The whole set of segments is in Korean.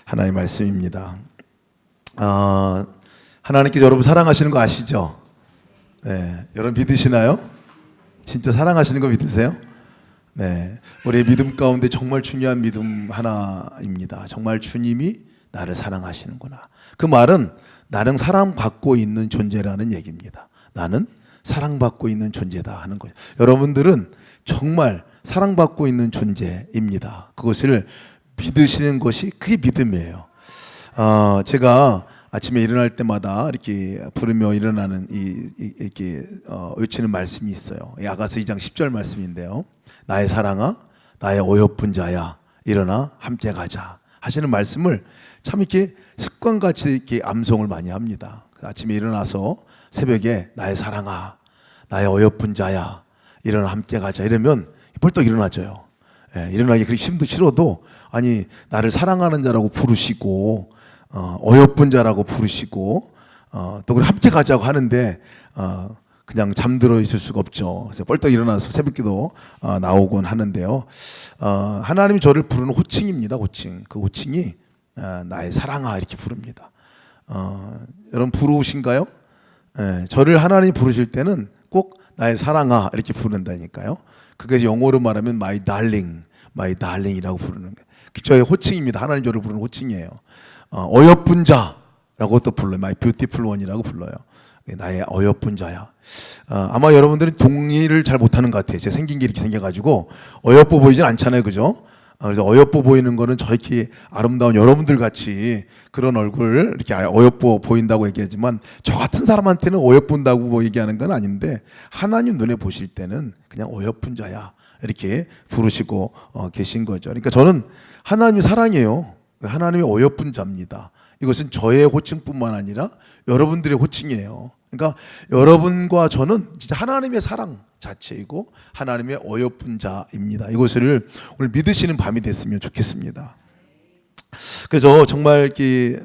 하나님의 말씀입니다. 하나님께서 여러분 사랑하시는 거 아시죠? 네, 여러분 믿으시나요? 진짜 사랑하시는 거 믿으세요? 네, 우리의 믿음 가운데 정말 중요한 믿음 하나입니다. 정말 주님이 나를 사랑하시는구나. 그 말은 나는 사랑받고 있는 존재라는 얘기입니다. 나는 사랑받고 있는 존재다 하는 거예요. 여러분들은 정말 사랑받고 있는 존재입니다. 그것을 믿으시는 것이 그게 믿음이에요. 제가 아침에 일어날 때마다 이렇게 부르며 일어나는 이렇게 외치는 말씀이 있어요. 야가서 2장 10절 말씀인데요. 나의 사랑아, 나의 어여쁜 자야, 일어나 함께 가자 하시는 말씀을 참 이렇게 습관같이 이렇게 암송을 많이 합니다. 아침에 일어나서 새벽에 나의 사랑아, 나의 어여쁜 자야, 일어나 함께 가자 이러면 벌떡 일어나져요. 예, 일어나기 그렇게 힘도 싫어도 아니 나를 사랑하는 자라고 부르시고 어여쁜 자라고 부르시고 또 그래 함께 가자고 하는데 그냥 잠들어 있을 수가 없죠. 그래서 벌떡 일어나서 새벽기도 나오곤 하는데요. 하나님이 저를 부르는 호칭입니다. 호칭. 그 호칭이 나의 사랑아 이렇게 부릅니다. 여러분 부르신가요? 예, 저를 하나님이 부르실 때는 꼭 나의 사랑아 이렇게 부른다니까요. 그게 영어로 말하면 my darling이라고 부르는 거예요. 저의 호칭입니다. 하나님 저를 부르는 호칭이에요. 어여쁜 자라고 또 불러요. my beautiful one이라고 불러요. 나의 어여쁜 자야. 아마 여러분들은 동의를 잘 못하는 것 같아요. 제 생긴 게 이렇게 생겨가지고 어여뻐 보이진 않잖아요, 그죠? 그래서 어여뻐 보이는 거는 저렇게 아름다운 여러분들 같이 그런 얼굴 이렇게 어여뻐 보인다고 얘기하지만 저 같은 사람한테는 어여쁜다고 얘기하는 건 아닌데 하나님 눈에 보실 때는 그냥 어여쁜 자야 이렇게 부르시고 계신 거죠. 그러니까 저는 하나님이 사랑이에요. 하나님의 어여쁜 자입니다. 이것은 저의 호칭뿐만 아니라 여러분들의 호칭이에요. 그러니까 여러분과 저는 진짜 하나님의 사랑 자체이고 하나님의 어여쁜 자입니다. 이것을 오늘 믿으시는 밤이 됐으면 좋겠습니다. 그래서 정말 이렇게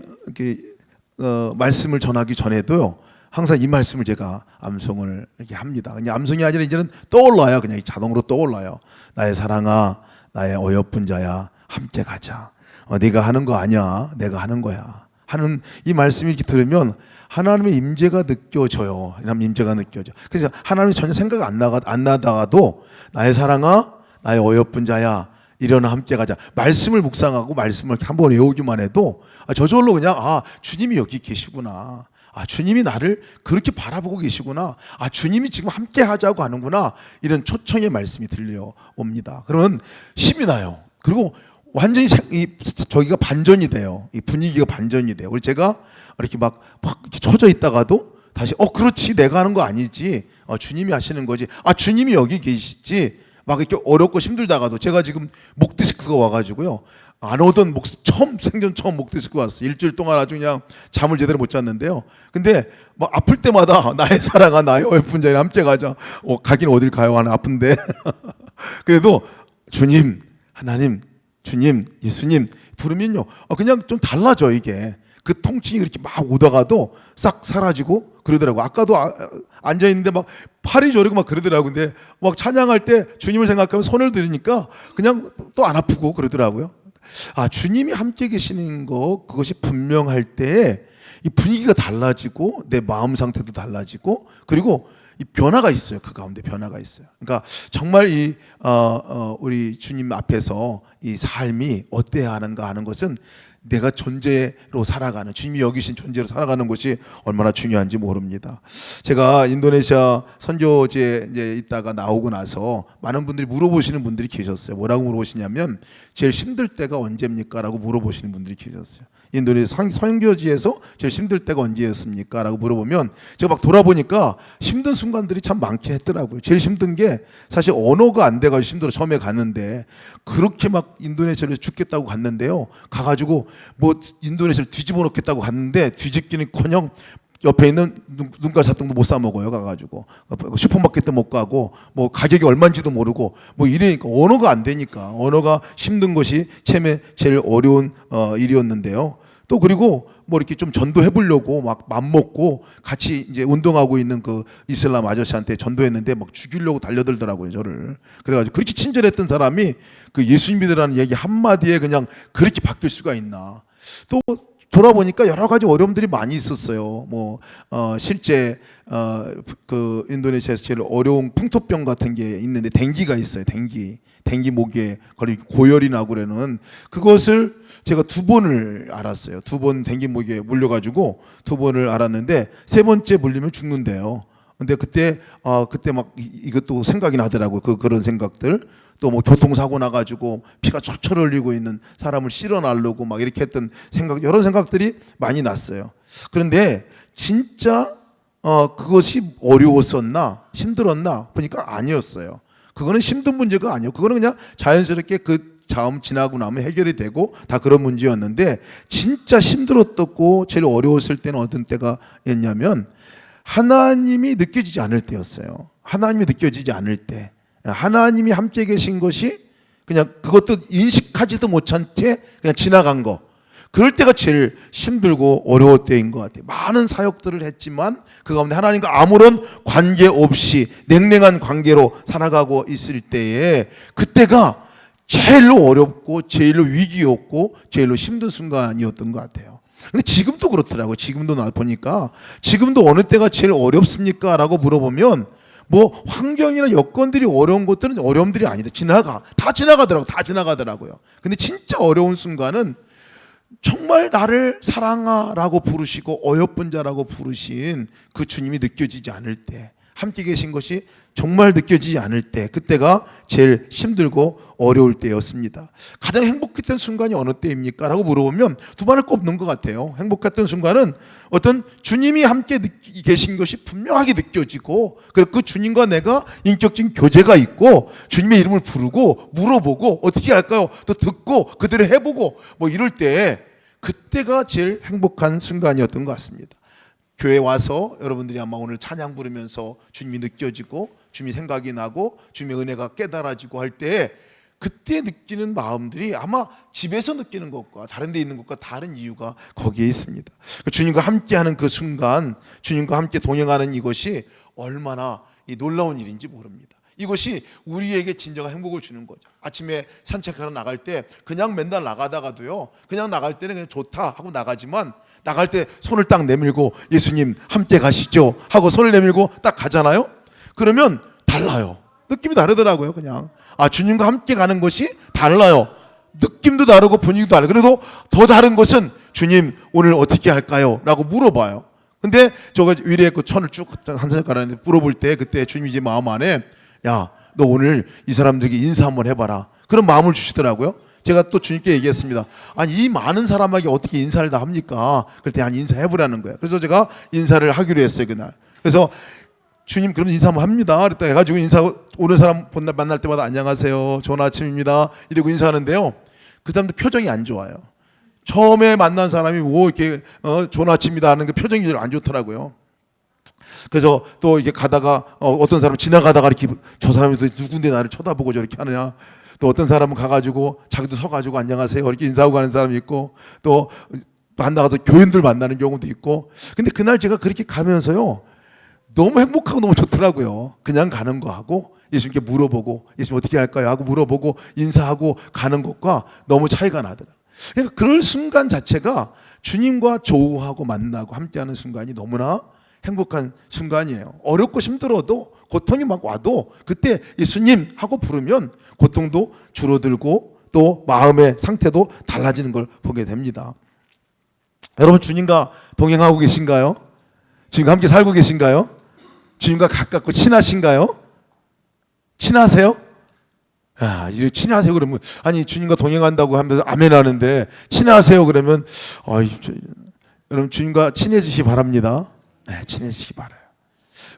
말씀을 전하기 전에도요. 항상 이 말씀을 제가 암송을 이렇게 합니다. 그냥 암송이 아니라 이제는 떠올라요. 그냥 자동으로 떠올라요. 나의 사랑아, 나의 어여쁜 자야, 함께 가자. 네가 하는 거 아니야, 내가 하는 거야. 하는 이 말씀을 이렇게 들으면 하나님의 임재가 느껴져요. 하나님의 임재가 느껴져. 그래서 하나님이 전혀 생각 안 나다가도 나의 사랑아, 나의 어여쁜 자야, 일어나 함께 가자. 말씀을 묵상하고 말씀을 한번 외우기만 해도 저절로 그냥 주님이 여기 계시구나. 주님이 나를 그렇게 바라보고 계시구나. 주님이 지금 함께 하자고 하는구나. 이런 초청의 말씀이 들려옵니다. 그러면 힘이 나요. 그리고 완전히 저기가 반전이 돼요. 이 분위기가 반전이 돼요. 그래서 제가 이렇게 막 이렇게 쳐져 있다가도 다시 그렇지 내가 하는 거 아니지. 주님이 하시는 거지. 주님이 여기 계시지. 막 이렇게 어렵고 힘들다가도 제가 지금 목 디스크가 와가지고요. 안 오던 생전 처음 목 디스크 왔어. 일주일 동안 아주 그냥 잠을 제대로 못 잤는데요. 근데 막 아플 때마다 나의 사랑아, 나의 어여쁜 자야 함께 가자. 가긴 어딜 가요? 하나 아픈데. 그래도 주님, 하나님, 주님, 예수님 부르면요. 그냥 좀 달라져 이게. 그 통증이 그렇게 막 오다가도 싹 사라지고 그러더라고. 아까도 앉아 있는데 막 팔이 저리고 막 그러더라고. 근데 막 찬양할 때 주님을 생각하면 손을 들으니까 그냥 또 안 아프고 그러더라고요. 주님이 함께 계시는 거 그것이 분명할 때 이 분위기가 달라지고 내 마음 상태도 달라지고 그리고 이 변화가 있어요. 그 가운데 변화가 있어요. 그러니까 정말 우리 주님 앞에서 이 삶이 어때야 하는가 하는 것은 내가 존재로 살아가는 주님이 여기신 존재로 살아가는 것이 얼마나 중요한지 모릅니다. 제가 인도네시아 선교지에 이제 있다가 나오고 나서 많은 분들이 물어보시는 분들이 계셨어요. 뭐라고 물어보시냐면 제일 힘들 때가 언제입니까? 라고 물어보시는 분들이 계셨어요. 인도네시아 선교지에서 제일 힘들 때가 언제였습니까? 라고 물어보면 제가 막 돌아보니까 힘든 순간들이 참 많긴 했더라고요. 제일 힘든 게 사실 언어가 안 돼가지고 힘들어. 처음에 갔는데 그렇게 막 인도네시아에서 죽겠다고 갔는데요. 가가지고 뭐 인도네시아를 뒤집어 놓겠다고 갔는데 뒤집기는커녕 옆에 있는 눈가사탕도 못 사 먹어요. 가가지고 슈퍼마켓도 못 가고 뭐 가격이 얼마인지도 모르고 뭐 이러니까 언어가 안 되니까 언어가 힘든 것이 제일 어려운 일이었는데요. 또 그리고 뭐 이렇게 좀 전도해 보려고 막 맘먹고 같이 이제 운동하고 있는 그 이슬람 아저씨한테 전도했는데 막 죽이려고 달려들더라고요, 저를. 그래가지고 그렇게 친절했던 사람이 그 예수님 믿으라는 얘기 한마디에 그냥 그렇게 바뀔 수가 있나. 또 돌아보니까 여러 가지 어려움들이 많이 있었어요. 실제 그 인도네시아에서 제일 어려운 풍토병 같은 게 있는데 댕기가 있어요. 댕기 목에 걸리고 고열이 나고 그러는 그것을 제가 2번을 알았어요. 2번 댕기 목에 물려가지고 2번을 알았는데 3번째 물리면 죽는데요. 근데 그때 막 이것도 생각이 나더라고요. 그런 생각들. 또 뭐 교통사고 나가지고 피가 철철 흘리고 있는 사람을 실어 나르고 막 이렇게 했던 생각, 여러 생각들이 많이 났어요. 그런데 진짜 그것이 어려웠었나 힘들었나 보니까 아니었어요. 그거는 힘든 문제가 아니에요. 그거는 그냥 자연스럽게 그 자음 지나고 나면 해결이 되고 다 그런 문제였는데, 진짜 힘들었고 제일 어려웠을 때는 어떤 때가였냐면 하나님이 느껴지지 않을 때였어요. 하나님이 느껴지지 않을 때, 하나님이 함께 계신 것이 그냥 그것도 인식하지도 못한 채 그냥 지나간 거, 그럴 때가 제일 힘들고 어려울 때인 것 같아요. 많은 사역들을 했지만 그 가운데 하나님과 아무런 관계 없이 냉랭한 관계로 살아가고 있을 때에 그때가 제일로 어렵고 제일로 위기였고 제일로 힘든 순간이었던 것 같아요. 근데 지금도 그렇더라고요. 지금도 나 보니까 지금도 어느 때가 제일 어렵습니까? 라고 물어보면 뭐 환경이나 여건들이 어려운 것들은 어려움들이 아니다. 다 지나가더라고요. 근데 진짜 어려운 순간은 정말 나를 사랑하라고 부르시고 어여쁜 자라고 부르신 그 주님이 느껴지지 않을 때, 함께 계신 것이 정말 느껴지지 않을 때, 그때가 제일 힘들고 어려울 때였습니다. 가장 행복했던 순간이 어느 때입니까? 라고 물어보면 2번을 꼽는 것 같아요. 행복했던 순간은 어떤 주님이 함께 계신 것이 분명하게 느껴지고, 그리고 그 주님과 내가 인격적인 교제가 있고 주님의 이름을 부르고 물어보고 어떻게 할까요? 또 듣고 그대로 해보고 뭐 이럴 때, 그때가 제일 행복한 순간이었던 것 같습니다. 교회 와서 여러분들이 아마 오늘 찬양 부르면서 주님이 느껴지고 주님이 생각이 나고 주님의 은혜가 깨달아지고 할 때, 그때 느끼는 마음들이 아마 집에서 느끼는 것과 다른 데 있는 것과 다른 이유가 거기에 있습니다. 주님과 함께하는 그 순간, 주님과 함께 동행하는 이것이 얼마나 놀라운 일인지 모릅니다. 이것이 우리에게 진정한 행복을 주는 거죠. 아침에 산책하러 나갈 때 그냥 맨날 나가다가도요, 그냥 나갈 때는 그냥 좋다 하고 나가지만 나갈 때 손을 딱 내밀고 예수님 함께 가시죠 하고 손을 내밀고 딱 가잖아요. 그러면 달라요. 느낌이 다르더라고요. 그냥 주님과 함께 가는 것이 달라요. 느낌도 다르고 분위기도 다르고. 그래도 더 다른 것은 주님 오늘 어떻게 할까요? 라고 물어봐요. 근데 저가 위례에 그 천을 쭉 한 사람 가라는데 물어볼 때, 그때 주님이 제 마음 안에 야, 너 오늘 이 사람들에게 인사 한번 해봐라, 그런 마음을 주시더라고요. 제가 또 주님께 얘기했습니다. 아니, 이 많은 사람에게 어떻게 인사를 다 합니까? 그랬더니 인사해보라는 거예요. 그래서 제가 인사를 하기로 했어요, 그날. 그래서 주님 그럼 인사 한번 합니다. 그랬다 해가지고 오는 사람 만날 때마다 안녕하세요, 좋은 아침입니다 이러고 인사하는데요, 그 사람들 표정이 안 좋아요. 처음에 만난 사람이 뭐 이렇게 좋은 아침입니다 하는 그 표정이 안 좋더라고요. 그래서 또 이렇게 가다가 어떤 사람 지나가다가 이렇게 저 사람이 누군데 나를 쳐다보고 저렇게 하느냐, 또 어떤 사람은 가가지고 자기도 서가지고 안녕하세요 이렇게 인사하고 가는 사람이 있고, 또 만나가서 교인들 만나는 경우도 있고. 근데 그날 제가 그렇게 가면서요, 너무 행복하고 너무 좋더라고요. 그냥 가는 거 하고 예수님께 물어보고 예수님 어떻게 할까요 하고 물어보고 인사하고 가는 것과 너무 차이가 나더라고요. 그러니까 그럴 순간 자체가 주님과 조우하고 만나고 함께하는 순간이 너무나 행복한 순간이에요. 어렵고 힘들어도, 고통이 막 와도 그때 예수님 하고 부르면 고통도 줄어들고 또 마음의 상태도 달라지는 걸 보게 됩니다. 여러분, 주님과 동행하고 계신가요? 주님과 함께 살고 계신가요? 주님과 가깝고 친하신가요? 친하세요? 이제 친하세요 그러면, 아니 주님과 동행한다고 하면서 아멘 하는데 친하세요 그러면 여러분, 주님과 친해지시기 바랍니다. 네, 친해지시기 바라요.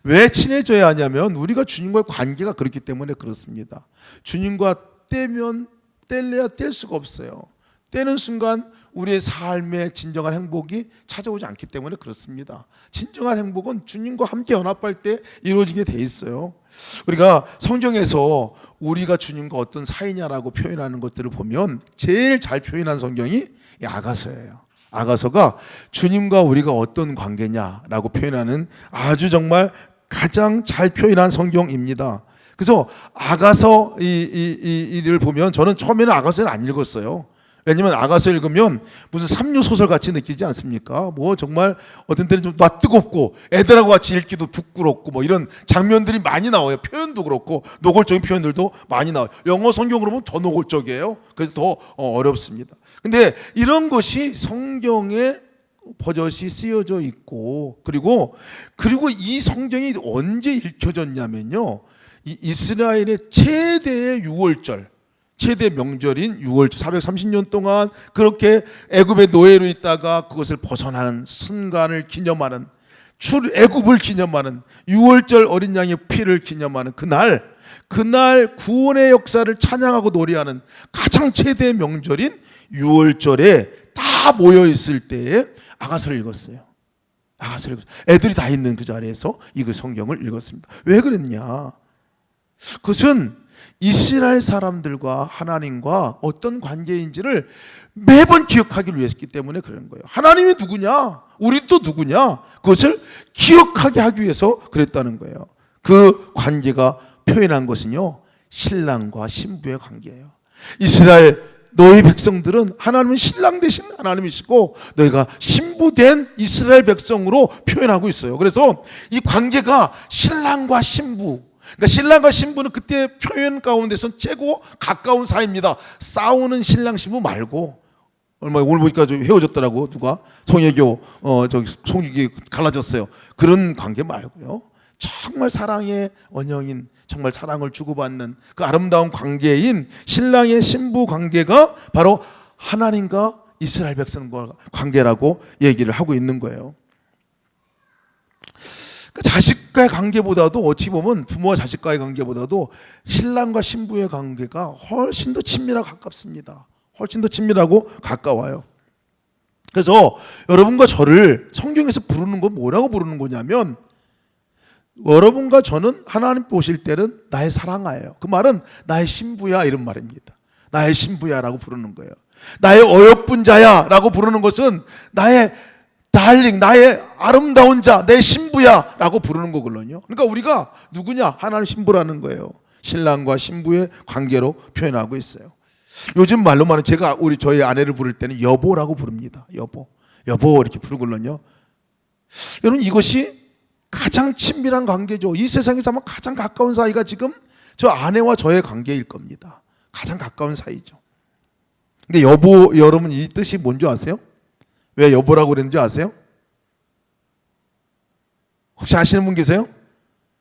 왜 친해져야 하냐면 우리가 주님과의 관계가 그렇기 때문에 그렇습니다. 주님과 뗄래야 뗄 수가 없어요. 떼는 순간 우리의 삶의 진정한 행복이 찾아오지 않기 때문에 그렇습니다. 진정한 행복은 주님과 함께 연합할 때 이루어지게 돼 있어요. 우리가 성경에서 우리가 주님과 어떤 사이냐라고 표현하는 것들을 보면 제일 잘 표현한 성경이 아가서예요. 아가서가 주님과 우리가 어떤 관계냐라고 표현하는 아주 정말 가장 잘 표현한 성경입니다. 그래서 아가서 이를 보면 저는 처음에는 아가서를 안 읽었어요. 왜냐면 아가서 읽으면 무슨 삼류 소설 같이 느끼지 않습니까? 뭐 정말 어떤 때는 좀 뜨겁고 애들하고 같이 읽기도 부끄럽고 뭐 이런 장면들이 많이 나와요. 표현도 그렇고 노골적인 표현들도 많이 나와요. 영어 성경으로 보면 더 노골적이에요. 그래서 더 어렵습니다. 근데 이런 것이 성경에 버젓이 쓰여져 있고 그리고 이 성경이 언제 읽혀졌냐면요. 이 이스라엘의 최대의 유월절, 최대 명절인 6월 430년 동안 그렇게 애굽의 노예로 있다가 그것을 벗어난 순간을 기념하는 출애굽을 기념하는 6월절 어린 양의 피를 기념하는 그날 구원의 역사를 찬양하고 노래하는 가장 최대의 명절인 6월절에 다 모여 있을 때에 아가서를 읽었어요. 애들이 다 있는 그 자리에서 이 성경을 읽었습니다. 왜 그랬냐? 그것은 이스라엘 사람들과 하나님과 어떤 관계인지를 매번 기억하기를 위해서기 때문에 그런 거예요. 하나님이 누구냐? 우리 또 누구냐? 그것을 기억하게 하기 위해서 그랬다는 거예요. 그 관계가 표현한 것은요, 신랑과 신부의 관계예요. 이스라엘 너희 백성들은 하나님은 신랑 대신 하나님이시고 너희가 신부된 이스라엘 백성으로 표현하고 있어요. 그래서 이 관계가 신랑과 신부, 그러니까 신랑과 신부는 그때 표현 가운데서 최고 가까운 사이입니다. 싸우는 신랑 신부 말고, 얼마 오늘 보니까 좀 헤어졌더라고. 누가 송혜교 송익이 갈라졌어요. 그런 관계 말고요. 정말 사랑의 원형인, 정말 사랑을 주고받는 그 아름다운 관계인 신랑의 신부 관계가 바로 하나님과 이스라엘 백성과 관계라고 얘기를 하고 있는 거예요. 자식과의 관계보다도 어찌 보면 부모와 자식과의 관계보다도 신랑과 신부의 관계가 훨씬 더 친밀하고 가깝습니다. 훨씬 더 친밀하고 가까워요. 그래서 여러분과 저를 성경에서 부르는 건 뭐라고 부르는 거냐면, 여러분과 저는 하나님 보실 때는 나의 사랑아예요. 그 말은 나의 신부야 이런 말입니다. 나의 신부야라고 부르는 거예요. 나의 어여쁜 자야 라고 부르는 것은 나의 달링, 나의 아름다운 자, 내 신부야 라고 부르는 거거든요. 그러니까 우리가 누구냐? 하나님 신부라는 거예요. 신랑과 신부의 관계로 표현하고 있어요. 요즘 말로 말하면 제가 저희 아내를 부를 때는 여보라고 부릅니다. 여보 이렇게 부르거든요. 여러분, 이것이 가장 친밀한 관계죠. 이 세상에서 아마 가장 가까운 사이가 지금 저 아내와 저의 관계일 겁니다. 가장 가까운 사이죠. 근데 여보, 여러분 이 뜻이 뭔지 아세요? 왜 여보라고 그랬는지 아세요? 혹시 아시는 분 계세요?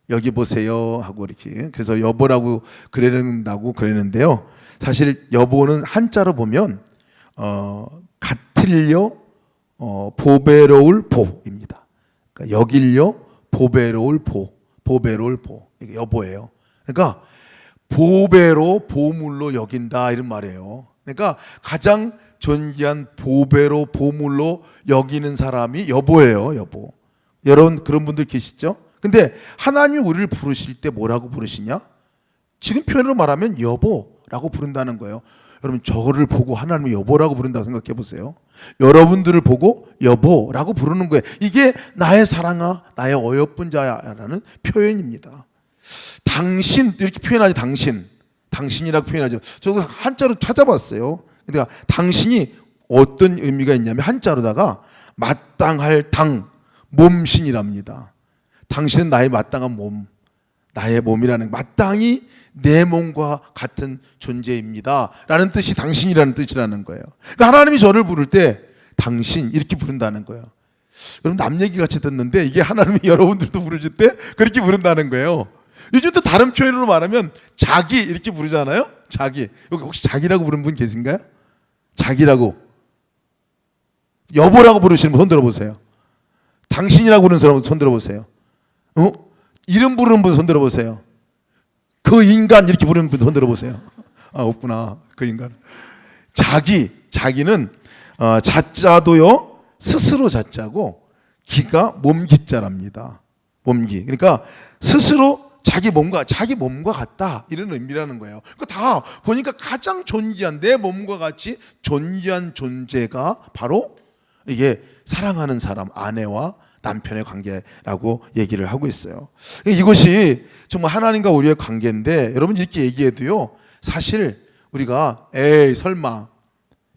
여기 보세요 하고 이렇게, 그래서 여보라고 그랬다고 그랬는데요. 사실 여보는 한자로 보면 같을려 보배로울 보입니다. 그러니까 여길려 보배로울 보, 이게 여보예요. 그러니까 보배로 보물로 여긴다 이런 말이에요. 그러니까 가장 존귀한 보배로 보물로 여기는 사람이 여보예요. 여보. 여러분 그런 분들 계시죠? 근데 하나님이 우리를 부르실 때 뭐라고 부르시냐? 지금 표현으로 말하면 여보라고 부른다는 거예요. 여러분 저를 보고 하나님이 여보라고 부른다고 생각해 보세요. 여러분들을 보고 여보라고 부르는 거예요. 이게 나의 사랑아, 나의 어여쁜 자야라는 표현입니다. 당신 이렇게 표현하지. 당신이라고 표현하죠. 저도 한자로 찾아봤어요. 그러니까 당신이 어떤 의미가 있냐면 한자로다가 마땅할 당, 몸신이랍니다. 당신은 나의 마땅한 몸, 나의 몸이라는, 마땅히 내 몸과 같은 존재입니다 라는 뜻이 당신이라는 뜻이라는 거예요. 그러니까 하나님이 저를 부를 때 당신 이렇게 부른다는 거예요. 여러분 남 얘기 같이 듣는데 이게 하나님이 여러분들도 부르실 때 그렇게 부른다는 거예요. 요즘 또 다른 표현으로 말하면 자기 이렇게 부르잖아요. 자기. 여기 혹시 자기라고 부르는 분 계신가요? 자기라고. 여보라고 부르시는 분 손 들어보세요. 당신이라고 부르는 사람 손 들어보세요. 이름 부르는 분 손 들어보세요. 그 인간 이렇게 부르는 분 손 들어보세요. 아, 없구나. 그 인간. 자기는 자자도요 스스로 자자고 기가 몸기자랍니다. 몸기. 그러니까 스스로 자기 몸과 같다 이런 의미라는 거예요. 그러니까 다 보니까 가장 존귀한, 내 몸과 같이 존귀한 존재가 바로 이게 사랑하는 사람, 아내와 남편의 관계라고 얘기를 하고 있어요. 이것이 정말 하나님과 우리의 관계인데, 여러분 이렇게 얘기해도요 사실 우리가 설마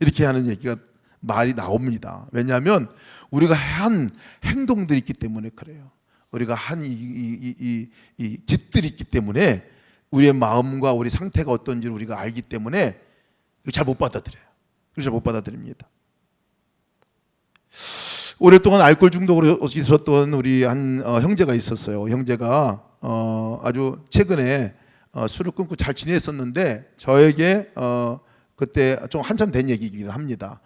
이렇게 하는 얘기가 말이 나옵니다. 왜냐하면 우리가 한 행동들이 있기 때문에 그래요. 우리가 한 이 짓들이 있기 때문에 우리의 마음과 우리 상태가 어떤지를 우리가 알기 때문에 잘 못 받아들여요. 잘 못 받아들입니다. 오랫동안 알코올 중독으로 있었던 우리 한 형제가 있었어요. 형제가 아주 최근에 술을 끊고 잘 지냈었는데 저에게 그때 좀 한참 된 얘기이긴 합니다.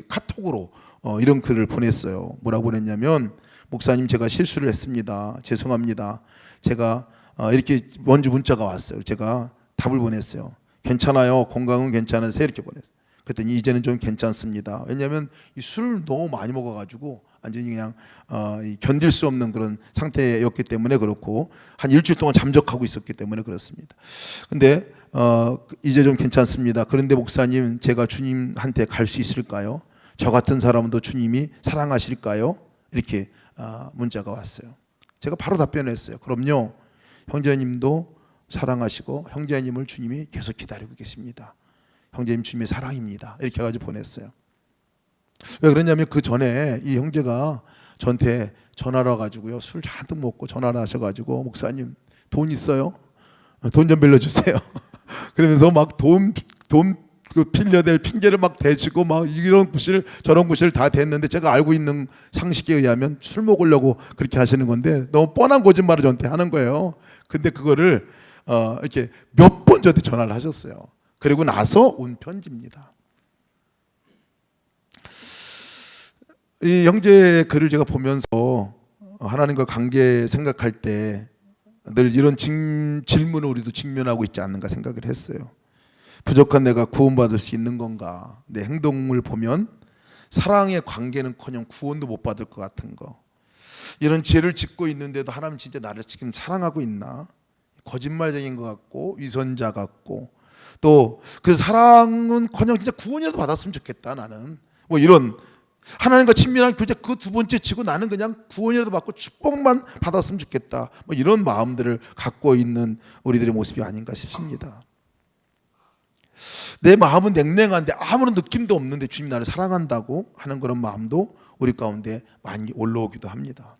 카톡으로 이런 글을 보냈어요. 뭐라고 보냈냐면, 목사님, 제가 실수를 했습니다. 죄송합니다. 제가 이렇게 먼저 문자가 왔어요. 제가 답을 보냈어요. 괜찮아요. 건강은 괜찮으세요? 이렇게 보냈어요. 그랬더니 이제는 좀 괜찮습니다. 왜냐하면 이 술을 너무 많이 먹어가지고 완전히 그냥 견딜 수 없는 그런 상태였기 때문에 그렇고, 한 일주일 동안 잠적하고 있었기 때문에 그렇습니다. 근데 이제 좀 괜찮습니다. 그런데 목사님, 제가 주님한테 갈 수 있을까요? 저 같은 사람도 주님이 사랑하실까요? 이렇게 문자가 왔어요. 제가 바로 답변했어요. 그럼요. 형제님도 사랑하시고 형제님을 주님이 계속 기다리고 계십니다. 형제님 주님의 사랑입니다. 이렇게 해가지고 보냈어요. 왜 그러냐면 그 전에 이 형제가 저한테 전화를 와가지고요, 술 잔뜩 먹고 전화를 하셔가지고, 목사님 돈 있어요? 돈 좀 빌려주세요. 그러면서 막 돈 그 빌려댈 핑계를 막 대시고 막 이런 구실 저런 구실 다 됐는데, 제가 알고 있는 상식에 의하면 술 먹으려고 그렇게 하시는 건데 너무 뻔한 거짓말을 저한테 하는 거예요. 근데 그거를 이렇게 몇 번 저한테 전화를 하셨어요. 그리고 나서 온 편지입니다. 이 형제의 글을 제가 보면서 하나님과 관계 생각할 때 늘 이런 질문을 우리도 직면하고 있지 않는가 생각을 했어요. 부족한 내가 구원받을 수 있는 건가? 내 행동을 보면 사랑의 관계는커녕 구원도 못 받을 것 같은 거. 이런 죄를 짓고 있는데도 하나님 진짜 나를 지금 사랑하고 있나? 거짓말쟁인 것 같고 위선자 같고, 또 그 사랑은커녕 진짜 구원이라도 받았으면 좋겠다 나는. 뭐 이런 하나님과 친밀한 교제 그 두 번째 치고 나는 그냥 구원이라도 받고 축복만 받았으면 좋겠다. 뭐 이런 마음들을 갖고 있는 우리들의 모습이 아닌가 싶습니다. 내 마음은 냉랭한데 아무런 느낌도 없는데 주님이 나를 사랑한다고 하는 그런 마음도 우리 가운데 많이 올라오기도 합니다.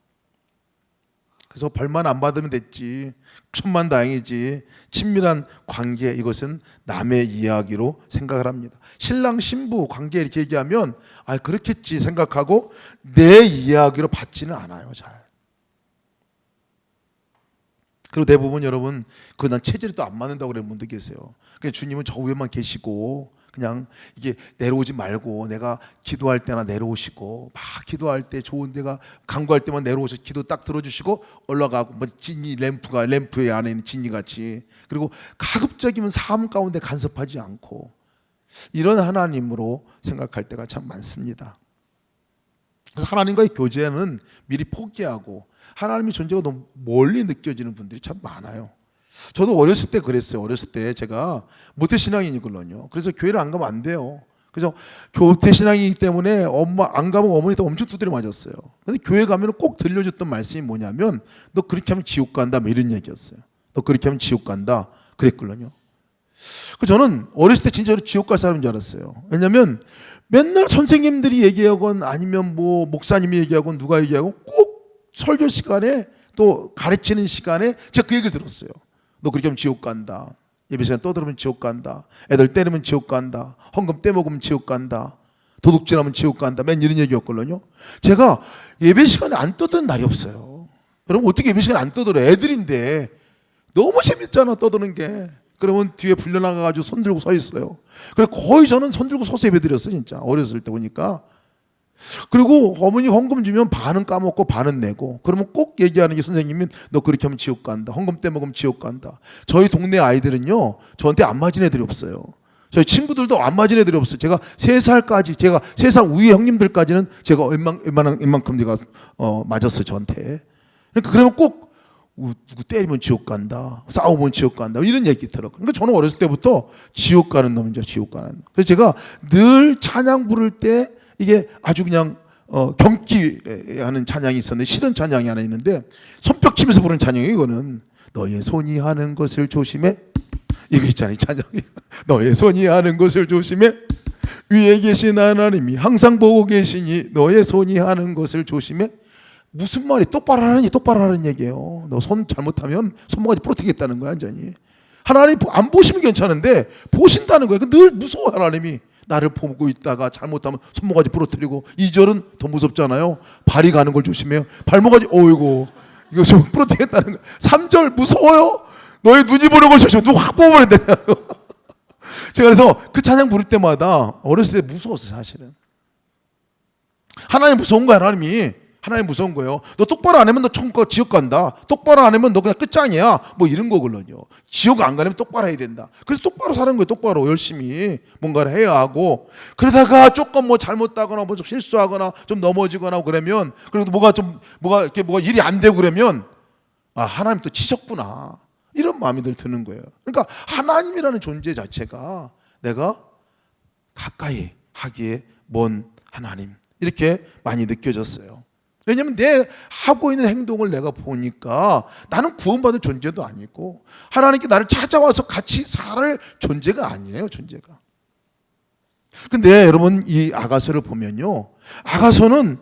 그래서 벌만 안 받으면 됐지, 천만 다행이지, 친밀한 관계, 이것은 남의 이야기로 생각을 합니다. 신랑 신부 관계 이렇게 얘기하면 그렇겠지 생각하고 내 이야기로 받지는 않아요, 잘. 그리고 대부분 여러분 난 체질이 또 안 맞는다고 그러는 분들 계세요. 그러니까 주님은 저 위에만 계시고 그냥 이게 내려오지 말고, 내가 기도할 때나 내려오시고, 막 기도할 때 좋은 데가 간구할 때만 내려오셔서 기도 딱 들어주시고 올라가고, 뭐 진이 램프의 안에 있는 진이 같이, 그리고 가급적이면 삶 가운데 간섭하지 않고, 이런 하나님으로 생각할 때가 참 많습니다. 그래서 하나님과의 교제는 미리 포기하고 하나님의 존재가 너무 멀리 느껴지는 분들이 참 많아요. 저도 어렸을 때 그랬어요. 어렸을 때 제가 모태신앙이니걸요. 그래서 교회를 안 가면 안 돼요. 그래서 모태신앙이기 때문에 안 가면 어머니도 엄청 두드려 맞았어요. 근데 교회 가면 꼭 들려줬던 말씀이 뭐냐면, 너 그렇게 하면 지옥 간다, 뭐 이런 얘기였어요. 너 그렇게 하면 지옥 간다 그랬걸요. 저는 어렸을 때 진짜로 지옥 갈 사람인 줄 알았어요. 왜냐하면 맨날 선생님들이 얘기하건 아니면 뭐 목사님이 얘기하건 누가 얘기하건 꼭 설교 시간에 또 가르치는 시간에 제가 그 얘기를 들었어요. 너 그렇게 하면 지옥 간다. 예배 시간 떠들으면 지옥 간다. 애들 때리면 지옥 간다. 헌금 떼먹으면 지옥 간다. 도둑질하면 지옥 간다. 맨 이런 얘기였거든요. 제가 예배 시간에 안 떠드는 날이 없어요. 여러분 어떻게 예배 시간에 안 떠들어요? 애들인데 너무 재밌잖아 떠드는 게. 그러면 뒤에 불려나가가지고 손 들고 서 있어요. 그래 거의 저는 손 들고 서서 예배 드렸어요, 진짜 어렸을 때 보니까. 그리고 어머니 헌금 주면 반은 까먹고 반은 내고, 그러면 꼭 얘기하는 게 선생님은 너 그렇게 하면 지옥 간다. 헌금 떼먹으면 지옥 간다. 저희 동네 아이들은요 저한테 안 맞은 애들이 없어요. 저희 친구들도 안 맞은 애들이 없어요. 제가 3살까지, 제가 3살 위에 형님들까지는 제가 웬만큼 제가 맞았어요, 저한테. 그러니까 그러면 꼭 누구 때리면 지옥 간다, 싸우면 지옥 간다, 이런 얘기 들었거든요. 그러니까 저는 어렸을 때부터 지옥 가는 놈이죠, 지옥 가는 놈. 그래서 제가 늘 찬양 부를 때 이게 아주 그냥 경기하는 찬양이 있었는데, 싫은 찬양이 하나 있는데 손뼉 치면서 부르는 찬양이에요. 이거는 너의 손이 하는 것을 조심해, 이거 있잖아요, 찬양이. 너의 손이 하는 것을 조심해, 위에 계신 하나님이 항상 보고 계시니 너의 손이 하는 것을 조심해. 무슨 말이 똑바로 하라는 얘기예요. 너 손 잘못하면 손모가지 부러뜨리겠다는 거야 완전히. 하나님 안 보시면 괜찮은데 보신다는 거예요. 늘 무서워. 하나님이 나를 보고 있다가 잘못하면 손모가지 부러뜨리고. 2절은 더 무섭잖아요. 발이 가는 걸 조심해요. 발모가지 어이고 이거 좀 부러뜨리겠다는 거야. 3절 무서워요. 너의 눈이 보는 걸 조심해. 누가 확 뽑아버린다고. 제가 그래서 그 찬양 부를 때마다 어렸을 때 무서웠어요. 사실은 하나님 무서운 거야. 하나님 무서운 거예요. 너 똑바로 안 하면 너 지옥 간다. 똑바로 안 하면 너 그냥 끝장이야. 뭐 이런 거거든요. 지옥 안 가려면 똑바로 해야 된다. 그래서 똑바로 사는 거예요. 똑바로 열심히 뭔가를 해야 하고. 그러다가 조금 뭐 잘못하거나 뭐 좀 실수하거나 좀 넘어지거나 그러면, 그래도 뭐가 일이 안 되고 그러면 아, 하나님 또 치셨구나 이런 마음이 드는 거예요. 그러니까 하나님이라는 존재 자체가 내가 가까이 하기에 먼 하나님 이렇게 많이 느껴졌어요. 왜냐하면 내 하고 있는 행동을 내가 보니까 나는 구원받을 존재도 아니고 하나님께 나를 찾아와서 같이 살 존재가 아니에요. 존재가. 근데 여러분 이 아가서를 보면요, 아가서는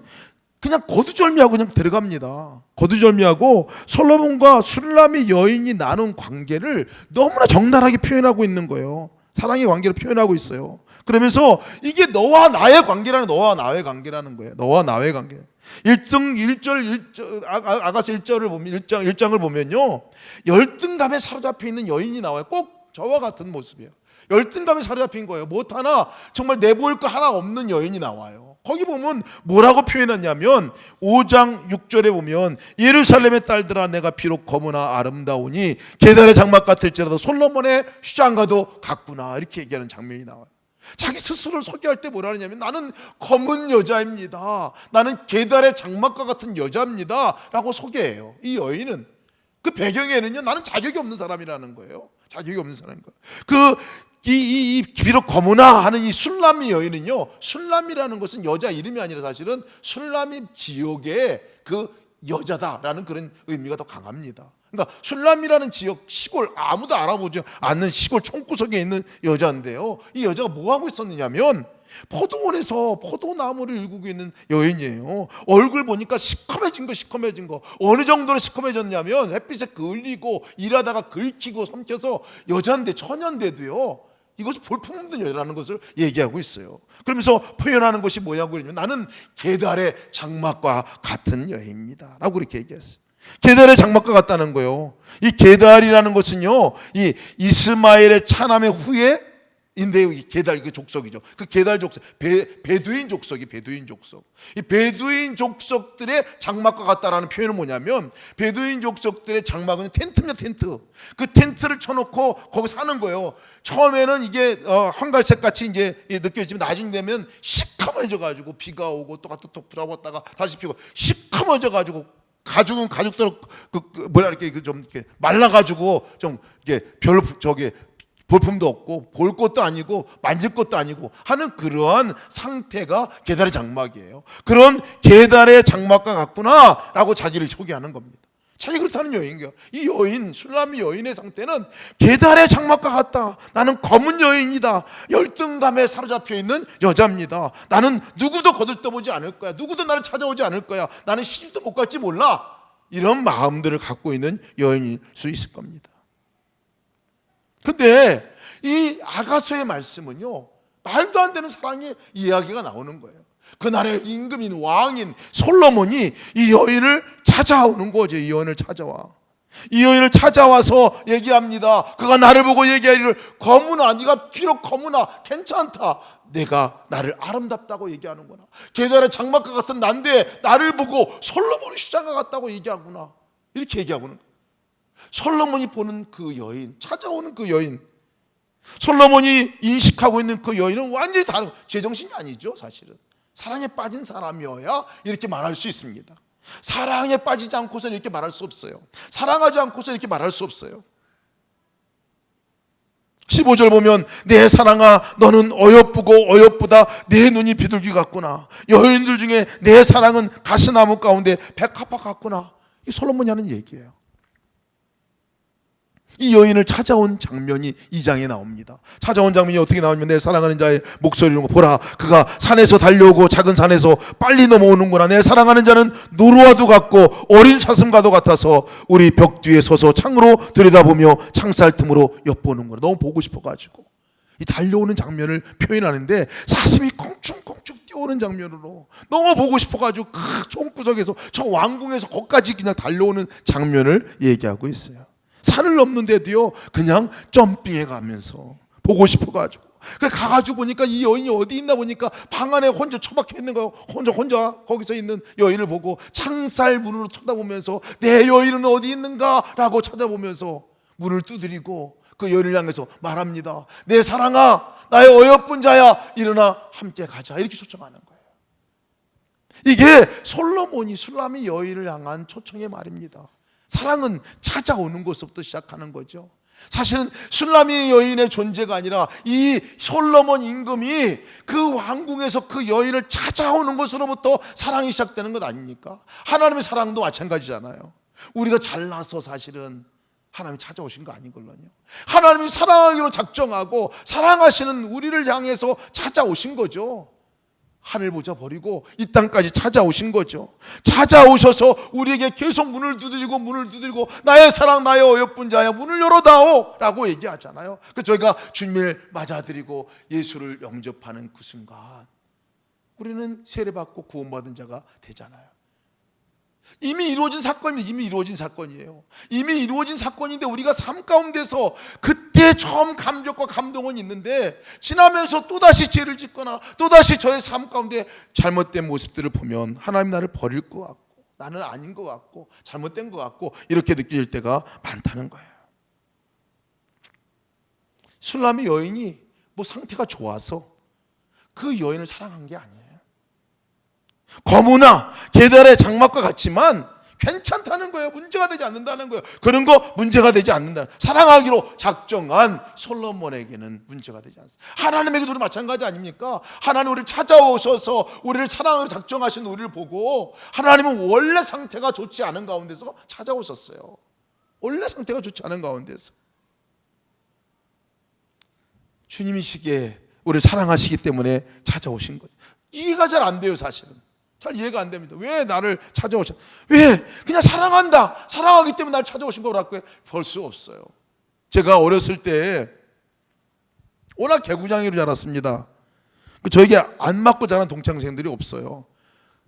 그냥 거두절미하고 그냥 들어갑니다. 거두절미하고 솔로몬과 술람이 여인이 나눈 관계를 너무나 적나라하게 표현하고 있는 거예요. 사랑의 관계를 표현하고 있어요. 그러면서 이게 너와 나의 관계라는 거예요. 너와 나의 관계. 1절 아가서 1절을 보면 1장을 보면요, 열등감에 사로잡혀 있는 여인이 나와요. 꼭 저와 같은 모습이에요. 열등감에 사로잡힌 거예요. 못 하나 정말 내보일 거 하나 없는 여인이 나와요. 거기 보면 뭐라고 표현했냐면 5장 6절에 보면 예루살렘의 딸들아 내가 비록 검으나 아름다우니 계달의 장막 같을지라도 솔로몬의 휘장과도 같구나 이렇게 얘기하는 장면이 나와요. 자기 스스로를 소개할 때 뭐라 하냐면 나는 검은 여자입니다. 나는 계달의 장막과 같은 여자입니다 라고 소개해요. 이 여인은 그 배경에는요, 나는 자격이 없는 사람이라는 거예요. 자격이 없는 사람인 거예요. 비록 검으나 하는 이 술람이 여인은요, 술람이라는 것은 여자 이름이 아니라 사실은 술람이 지역의 그 여자다라는 그런 의미가 더 강합니다. 그러니까 술람이라는 지역, 시골, 아무도 알아보지 않는 시골 총구석에 있는 여자인데요, 이 여자가 뭐 하고 있었느냐면 포도원에서 포도나무를 일구고 있는 여인이에요. 얼굴 보니까 시커매진 거. 어느 정도로 시커매졌냐면 햇빛에 그을리고 일하다가 긁히고 삼켜서 여자인데, 처녀인데도요 이것을 볼품없는 여자라는 것을 얘기하고 있어요. 그러면서 표현하는 것이 뭐냐고 그러냐면 나는 계달의 장막과 같은 여인입니다 라고 이렇게 얘기했어요. 계달의 장막과 같다는 거예요. 이 계달이라는 것은요, 이 이스마엘의 차남의 후에 인데 계달 그 족속이죠. 그 계달 족속, 베두인 족속이 베두인 족속. 이 베두인 족속들의 장막과 같다라는 표현은 뭐냐면 베두인 족속들의 장막은 텐트입니다. 텐트. 그 텐트를 쳐놓고 거기 사는 거예요. 처음에는 이게 황갈색 같이 이제 느껴지지만 나중에 되면 시커매져가지고 비가 오고 또 잡았다가 다시 피고 시커매져가지고 가죽은 가죽대로 좀 이렇게 말라가지고 좀 이게 별로 볼품도 없고 볼 것도 아니고 만질 것도 아니고 하는 그러한 상태가 계달의 장막이에요. 그런 계달의 장막과 같구나 라고 자기를 소개하는 겁니다. 자기 그렇다는 여인이에요. 이 여인, 술람이 여인의 상태는 계달의 장막과 같다. 나는 검은 여인이다. 열등감에 사로잡혀 있는 여자입니다. 나는 누구도 거들떠보지 않을 거야. 누구도 나를 찾아오지 않을 거야. 나는 시집도 못 갈지 몰라. 이런 마음들을 갖고 있는 여인일 수 있을 겁니다. 근데 이 아가서의 말씀은요, 말도 안 되는 사랑의 이야기가 나오는 거예요. 그날의 임금인 왕인 솔로몬이 이 여인을 찾아오는 거죠. 이 여인을 찾아와서 얘기합니다. 그가 나를 보고 얘기하기를 검으나, 네가 비록 검으나 괜찮다. 내가 나를 아름답다고 얘기하는구나. 계달의 장막과 같은 난데 나를 보고 솔로몬의 휘장과 같다고 얘기하구나. 이렇게 얘기하고는 거예요. 솔로몬이 보는 그 여인, 찾아오는 그 여인, 솔로몬이 인식하고 있는 그 여인은 완전히 다른, 제정신이 아니죠. 사실은 사랑에 빠진 사람이어야 이렇게 말할 수 있습니다. 사랑에 빠지지 않고서는 이렇게 말할 수 없어요. 사랑하지 않고서 이렇게 말할 수 없어요. 15절 보면 내 사랑아 너는 어여쁘고 어여쁘다. 내 눈이 비둘기 같구나. 여인들 중에 내 사랑은 가시나무 가운데 백합화 같구나. 이 솔로몬이 하는 얘기예요. 이 여인을 찾아온 장면이 이 장에 나옵니다. 찾아온 장면이 어떻게 나오냐면 내 사랑하는 자의 목소리를 보라, 그가 산에서 달려오고 작은 산에서 빨리 넘어오는구나. 내 사랑하는 자는 노루와도 같고 어린 사슴과도 같아서 우리 벽 뒤에 서서 창으로 들여다보며 창살 틈으로 엿보는구나. 너무 보고 싶어가지고 이 달려오는 장면을 표현하는데 사슴이 껑충껑충 뛰어오는 장면으로 너무 보고 싶어가지고 그 총구석에서 저 왕궁에서 거기까지 그냥 달려오는 장면을 얘기하고 있어요. 산을 넘는데도요 그냥 점핑해 가면서 보고 싶어가지고, 그래 가가지고 보니까 이 여인이 어디 있나 보니까 방 안에 혼자 처박혀 있는 거, 혼자 거기서 있는 여인을 보고 창살 문으로 쳐다보면서 내 여인은 어디 있는가라고 찾아보면서 문을 두드리고 그 여인을 향해서 말합니다. 내 사랑아, 나의 어여쁜 자야, 일어나 함께 가자, 이렇게 초청하는 거예요. 이게 솔로몬이 슐람이 여인을 향한 초청의 말입니다. 사랑은 찾아오는 것부터 시작하는 거죠. 사실은 슐라미 여인의 존재가 아니라 이 솔로몬 임금이 그 왕궁에서 그 여인을 찾아오는 것으로부터 사랑이 시작되는 것 아닙니까? 하나님의 사랑도 마찬가지잖아요. 우리가 잘나서 사실은 하나님이 찾아오신 거 아니걸요. 하나님이 사랑하기로 작정하고 사랑하시는 우리를 향해서 찾아오신 거죠. 하늘 보자 버리고 이 땅까지 찾아오신 거죠. 찾아오셔서 우리에게 계속 문을 두드리고 나의 사랑, 나의 어여쁜 자야, 문을 열어다오 라고 얘기하잖아요. 그래서 저희가 주님을 맞아들이고 예수를 영접하는 그 순간 우리는 세례받고 구원받은 자가 되잖아요. 이미 이루어진 사건입니다. 이미 이루어진 사건이에요. 이미 이루어진 사건인데 우리가 삶 가운데서 그때 처음 감격과 감동은 있는데 지나면서 또다시 죄를 짓거나 또다시 저의 삶 가운데 잘못된 모습들을 보면 하나님 나를 버릴 것 같고 나는 아닌 것 같고 잘못된 것 같고 이렇게 느껴질 때가 많다는 거예요. 슐라미 여인이 뭐 상태가 좋아서 그 여인을 사랑한 게 아니에요. 거무나 게달의 장막과 같지만 괜찮다는 거예요. 문제가 되지 않는다는 거예요. 그런 거 문제가 되지 않는다. 사랑하기로 작정한 솔로몬에게는 문제가 되지 않습니다. 하나님에게도 우리 마찬가지 아닙니까? 하나님 우리를 찾아오셔서 우리를 사랑하기로 작정하신 우리를 보고 하나님은 원래 상태가 좋지 않은 가운데서 찾아오셨어요. 원래 상태가 좋지 않은 가운데서 주님이시기에 우리를 사랑하시기 때문에 찾아오신 거예요. 이해가 잘 안 돼요. 사실은 잘 이해가 안 됩니다. 왜 나를 찾아오셨? 왜? 그냥 사랑한다. 사랑하기 때문에 나를 찾아오신 거라고 볼 수 없어요. 제가 어렸을 때 워낙 개구장이로 자랐습니다. 저에게 안 맞고 자란 동창생들이 없어요.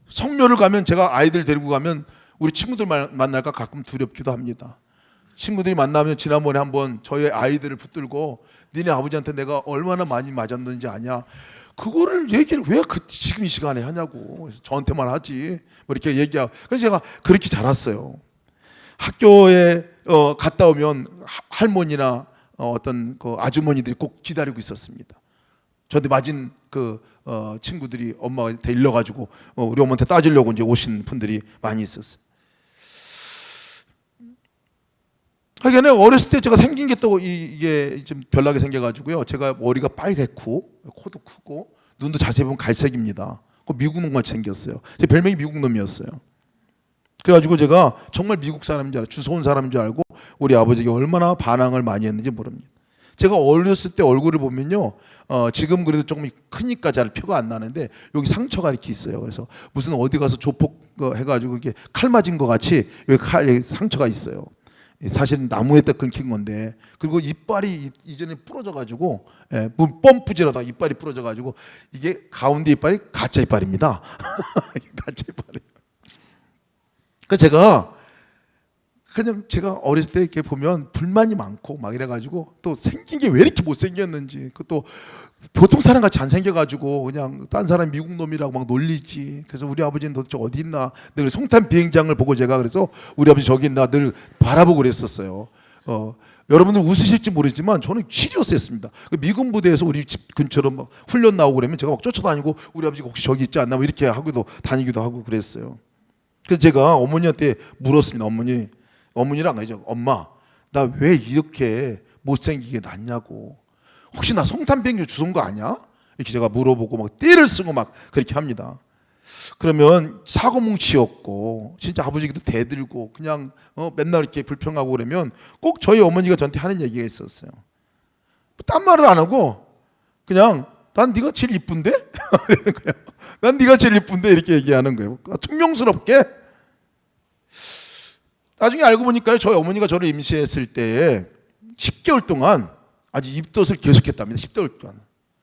성묘를 가면 제가 아이들 데리고 가면 우리 친구들 만날까 가끔 두렵기도 합니다. 친구들이 만나면 지난번에 한번 저희 아이들을 붙들고 니네 아버지한테 내가 얼마나 많이 맞았는지 아냐, 그거를 얘기를 왜 지금 이 시간에 하냐고. 그래서 저한테만 하지 뭐 이렇게 얘기하고. 그래서 제가 그렇게 자랐어요. 학교에 갔다 오면 할머니나 어떤 그 아주머니들이 꼭 기다리고 있었습니다. 저한테 맞은 그 친구들이 엄마가 데일러가지고 우리 엄마한테 따지려고 이제 오신 분들이 많이 있었어요. 하여간 어렸을 때 제가 생긴 게 또 이게 좀 별나게 생겨가지고요. 제가 머리가 빨갛고 코도 크고 눈도 자세히 보면 갈색입니다. 그 미국 놈같이 생겼어요. 제 별명이 미국 놈이었어요. 그래가지고 제가 정말 미국 사람인 줄 알고 주워 온 사람인 줄 알고 우리 아버지가 얼마나 반항을 많이 했는지 모릅니다. 제가 어렸을 때 얼굴을 보면요, 지금 그래도 조금 크니까 잘 표가 안 나는데 여기 상처가 이렇게 있어요. 그래서 무슨 어디 가서 조폭 해가지고 이게 칼 맞은 것 같이 여기 상처가 있어요. 사실은 나무에다 끊긴 건데, 그리고 이빨이 이전에 부러져가지고 펌프질하다가 이빨이 부러져가지고 이게 가운데 이빨이 가짜 이빨입니다. 가짜 이빨이. 그래서 제가 어렸을 때 이렇게 보면 불만이 많고 막 이래가지고 또 생긴 게 왜 이렇게 못생겼는지, 그것도 보통 사람 같이 안 생겨가지고 그냥 딴 사람 미국 놈이라고 막 놀리지. 그래서 우리 아버지는 도대체 어디 있나, 늘 송탄 비행장을 보고 제가 그래서 우리 아버지 저기 있나 늘 바라보고 그랬었어요. 여러분들 웃으실지 모르지만 저는 시리어스했습니다. 미군 부대에서 우리 집 근처로 막 훈련 나오고 그러면 제가 막 쫓아다니고 우리 아버지가 혹시 저기 있지 않나 뭐 이렇게 하고도 다니기도 하고 그랬어요. 그래서 제가 어머니한테 물었습니다. 어머니랑 아니죠. 엄마, 나 왜 이렇게 못생기게 났냐고. 혹시 나 송탄 비행기 주소인 거 아니야? 이렇게 제가 물어보고 막 떼를 쓰고 막 그렇게 합니다. 그러면 사고뭉치였고 진짜 아버지도 대들고 그냥 맨날 이렇게 불평하고 그러면 꼭 저희 어머니가 저한테 하는 얘기가 있었어요. 딴 말을 안 하고 그냥 난 네가 제일 이쁜데? 이러는 거예요. 난 네가 제일 이쁜데 이렇게 얘기하는 거예요. 퉁명스럽게. 나중에 알고 보니까요, 저희 어머니가 저를 임시했을 때에 10개월 동안 아주 입덧을 계속했답니다. 10개월 동안.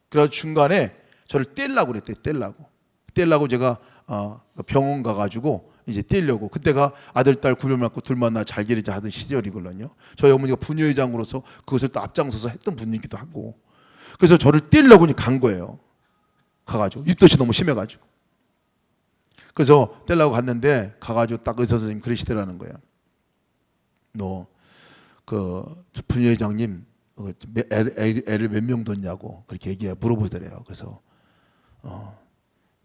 그래서 중간에 저를 떼려고 그랬대요. 떼려고 제가 병원 가가지고 이제 떼려고. 그때가 아들 딸 구별 맞고 둘만 나 잘 기르자 하던 시절이거든요. 저희 어머니가 부녀회장으로서 그것을 또 앞장서서 했던 분이기도 하고. 그래서 저를 떼려고 간 거예요. 가가지고 입덧이 너무 심해가지고. 그래서 떼려고 갔는데 가가지고 딱 의사 선생님 그러시더라는 거예요. 너 그 부녀회장님 애를 몇 명 뒀냐고 그렇게 물어보더래요. 그래서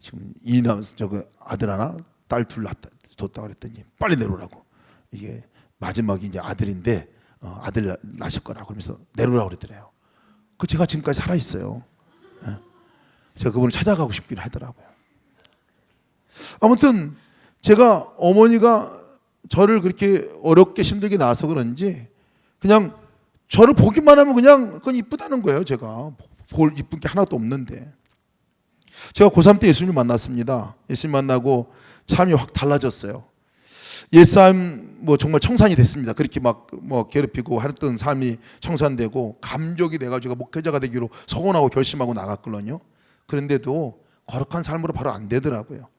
지금 저거 아들 하나 딸 둘 뒀다 그랬더니 빨리 내려오라고. 이게 마지막이 이제 아들인데 아들 낳으실 거라고 그러면서 내려오라고 그랬더래요. 그 제가 지금까지 살아 있어요. 제가 그분을 찾아가고 싶긴 하더라고요. 아무튼 제가 어머니가 저를 그렇게 어렵게 힘들게 낳아서 그런지 그냥 저를 보기만 하면 그냥 그건 이쁘다는 거예요. 제가 볼 이쁜 게 하나도 없는데. 제가 고3 때 예수님 만났습니다. 예수님 만나고 삶이 확 달라졌어요. 옛삶 정말 청산이 됐습니다. 그렇게 막 괴롭히고 하던 삶이 청산되고 감격이 돼가지고 목회자가 되기로 서원하고 결심하고 나갔거든요. 그런데도 거룩한 삶으로 바로 안 되더라고요.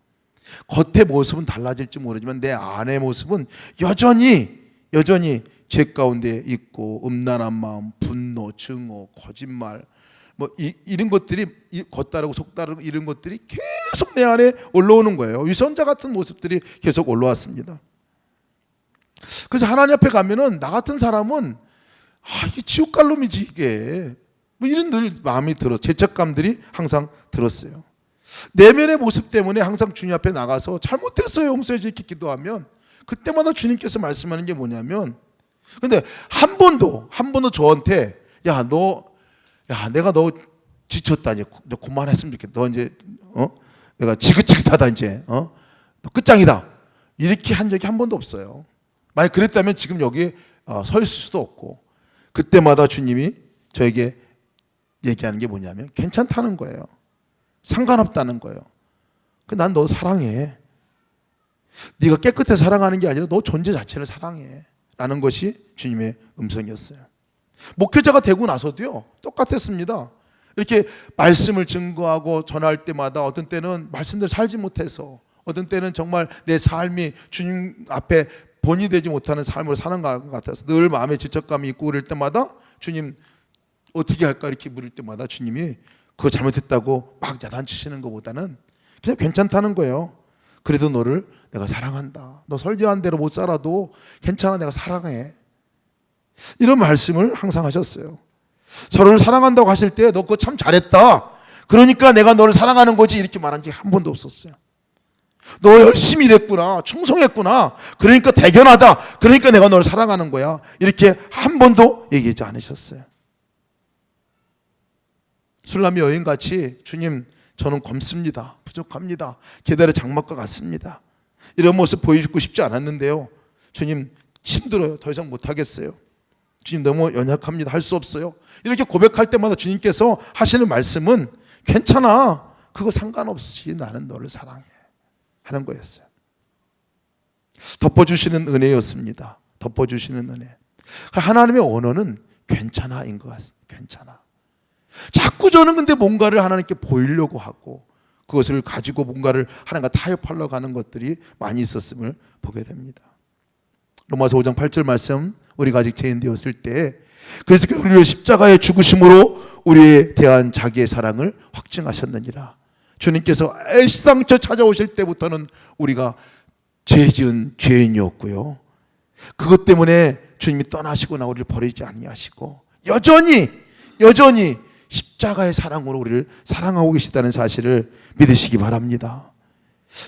겉의 모습은 달라질지 모르지만 내 안의 모습은 여전히 죄 가운데 있고 음란한 마음, 분노, 증오, 거짓말 이런 것들이 겉다르고 속다르고 이런 것들이 계속 내 안에 올라오는 거예요. 위선자 같은 모습들이 계속 올라왔습니다. 그래서 하나님 앞에 가면은 나 같은 사람은 이게 지옥갈놈이지 이게 이런 늘 마음이 들어 죄책감들이 항상 들었어요. 내면의 모습 때문에 항상 주님 앞에 나가서 잘못했어요 용서해 주시기 기도하면 그때마다 주님께서 말씀하는 게 뭐냐면 근데 한 번도 저한테 내가 너 지쳤다 이제 너 그만했으면 좋겠다. 너 이제 내가 지긋지긋하다 이제 너 끝장이다 이렇게 한 적이 한 번도 없어요. 만약 그랬다면 지금 여기에 서 있을 수도 없고 그때마다 주님이 저에게 얘기하는 게 뭐냐면 괜찮다는 거예요. 상관없다는 거예요. 난 너 사랑해. 네가 깨끗해 사랑하는 게 아니라 너 존재 자체를 사랑해 라는 것이 주님의 음성이었어요. 목회자가 되고 나서도요 똑같았습니다. 이렇게 말씀을 증거하고 전할 때마다 어떤 때는 말씀대로 살지 못해서 어떤 때는 정말 내 삶이 주님 앞에 본이 되지 못하는 삶으로 사는 것 같아서 늘 마음에 죄책감이 있고 그럴 때마다 주님 어떻게 할까 이렇게 물을 때마다 주님이 그거 잘못했다고 막 야단치시는 것보다는 그냥 괜찮다는 거예요. 그래도 너를 내가 사랑한다. 너 설교한 대로 못 살아도 괜찮아 내가 사랑해. 이런 말씀을 항상 하셨어요. 서로를 사랑한다고 하실 때 너 그거 참 잘했다. 그러니까 내가 너를 사랑하는 거지 이렇게 말한 게 한 번도 없었어요. 너 열심히 일했구나. 충성했구나. 그러니까 대견하다. 그러니까 내가 너를 사랑하는 거야. 이렇게 한 번도 얘기하지 않으셨어요. 술람이 여인같이 주님 저는 검습니다. 부족합니다. 계달의 장막과 같습니다. 이런 모습 보여주고 싶지 않았는데요. 주님 힘들어요. 더 이상 못하겠어요. 주님 너무 연약합니다. 할 수 없어요. 이렇게 고백할 때마다 주님께서 하시는 말씀은 괜찮아. 그거 상관없이 나는 너를 사랑해 하는 거였어요. 덮어주시는 은혜였습니다. 덮어주시는 은혜. 하나님의 언어는 괜찮아인 것 같습니다. 괜찮아. 자꾸 저는 근데 뭔가를 하나님께 보이려고 하고 그것을 가지고 뭔가를 하나님과 타협하려고 하는 것들이 많이 있었음을 보게 됩니다. 로마서 5장 8절 말씀 우리가 아직 죄인되었을 때 그래서 우리를 십자가의 죽으심으로 우리에 대한 자기의 사랑을 확증하셨느니라. 주님께서 애시당초 찾아오실 때부터는 우리가 죄 지은 죄인이었고요. 그것 때문에 주님이 떠나시거나 우리를 버리지 아니하시고 여전히 십자가의 사랑으로 우리를 사랑하고 계시다는 사실을 믿으시기 바랍니다.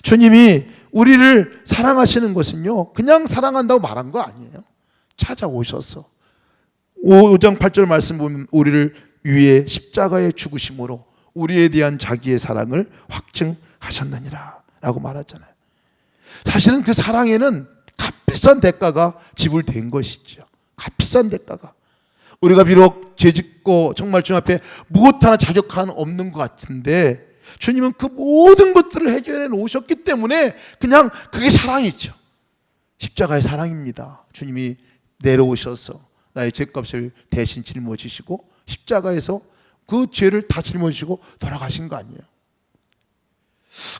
주님이 우리를 사랑하시는 것은요 그냥 사랑한다고 말한 거 아니에요. 찾아오셔서 5장 8절 말씀 보면 우리를 위해 십자가의 죽으심으로 우리에 대한 자기의 사랑을 확증하셨느니라 라고 말하잖아요. 사실은 그 사랑에는 값비싼 대가가 지불된 것이죠. 값비싼 대가가. 우리가 비록 죄짓고 정말 주님 앞에 무엇 하나 자격한 없는 것 같은데 주님은 그 모든 것들을 해결해 놓으셨기 때문에 그냥 그게 사랑이죠. 십자가의 사랑입니다. 주님이 내려오셔서 나의 죄값을 대신 짊어지시고 십자가에서 그 죄를 다 짊어지시고 돌아가신 거 아니에요.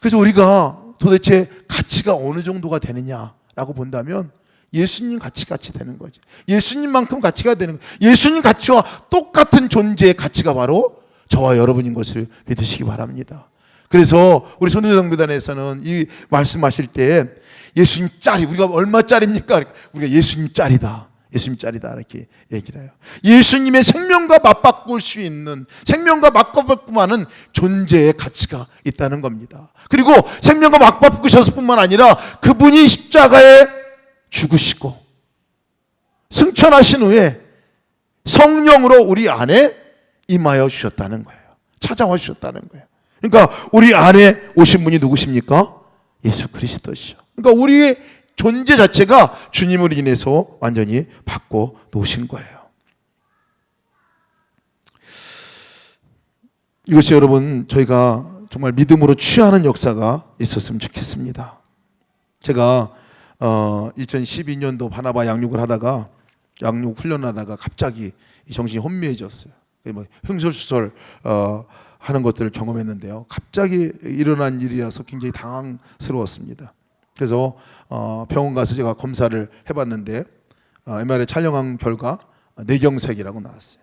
그래서 우리가 도대체 가치가 어느 정도가 되느냐라고 본다면 예수님 같이 되는 거죠. 예수님만큼 가치가 되는 거예요. 예수님 가치와 똑같은 존재의 가치가 바로 저와 여러분인 것을 믿으시기 바랍니다. 그래서 우리 선교당교단에서는 이 말씀하실 때 예수님 짤이 우리가 얼마 짤입니까? 우리가 예수님 짤이다. 예수님 짤이다 이렇게 얘기를 해요. 예수님의 생명과 맞바꿀 수 있는 생명과 맞바꾸는 존재의 가치가 있다는 겁니다. 그리고 생명과 맞바꾸셨을 뿐만 아니라 그분이 십자가에 죽으시고 승천하신 후에 성령으로 우리 안에 임하여 주셨다는 거예요. 찾아와 주셨다는 거예요. 그러니까 우리 안에 오신 분이 누구십니까? 예수 그리스도시죠. 그러니까 우리의 존재 자체가 주님으로 인해서 완전히 바꿔 놓으신 거예요. 이것이 여러분 저희가 정말 믿음으로 취하는 역사가 있었으면 좋겠습니다. 제가 2012년도 바나바 양육을 하다가 양육 훈련하다가 갑자기 정신이 혼미해졌어요. 뭐 흥설수설 하는 것들을 경험했는데요. 갑자기 일어난 일이라서 굉장히 당황스러웠습니다. 그래서 병원 가서 제가 검사를 해봤는데 MRI 촬영한 결과 뇌경색이라고 나왔어요.